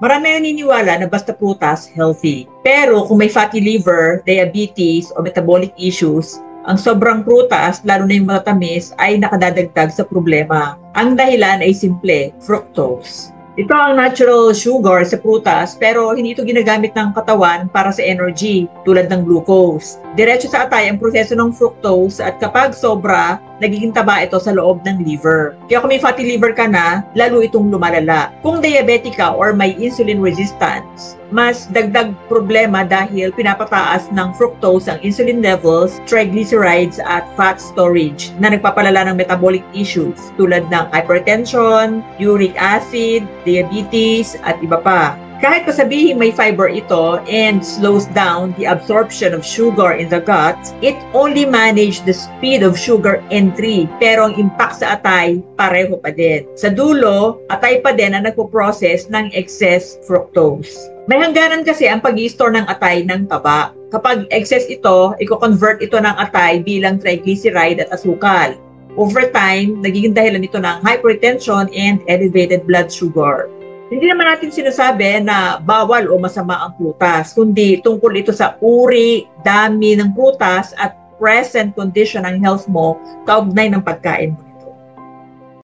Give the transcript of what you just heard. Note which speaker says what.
Speaker 1: Marami ang naniniwala na basta prutas, healthy. Pero kung may fatty liver, diabetes o metabolic issues, ang sobrang prutas, lalo na yung matatamis, ay nakadadagdag sa problema. Ang dahilan ay simple, fructose. Ito ang natural sugar sa prutas pero hindi ito ginagamit ng katawan para sa energy tulad ng glucose. Diretso sa atay ang proseso ng fructose at kapag sobra, nagiging taba ito sa loob ng liver. Kaya kung may fatty liver ka na, lalo itong lumalala. Kung diabetic ka or may insulin resistance, mas dagdag problema dahil pinapataas ng fructose ang insulin levels, triglycerides at fat storage na nagpapalala ng metabolic issues tulad ng hypertension, uric acid, diabetes at iba pa. Kahit pasabihin may fiber ito and slows down the absorption of sugar in the gut, it only manages the speed of sugar entry. Pero ang impact sa atay, pareho pa din. Sa dulo, atay pa din ang nagpo-process ng excess fructose. May hangganan kasi ang pag-i-store ng atay ng taba. Kapag excess ito, i-convert ito ng atay bilang triglyceride at asukal. Over time, nagiging dahilan ito ng hypertension and elevated blood sugar. Hindi naman natin sinasabi na bawal o masama ang prutas, kundi tungkol ito sa uri, dami ng prutas at present condition ng health mo kaugnay ng pagkain mo.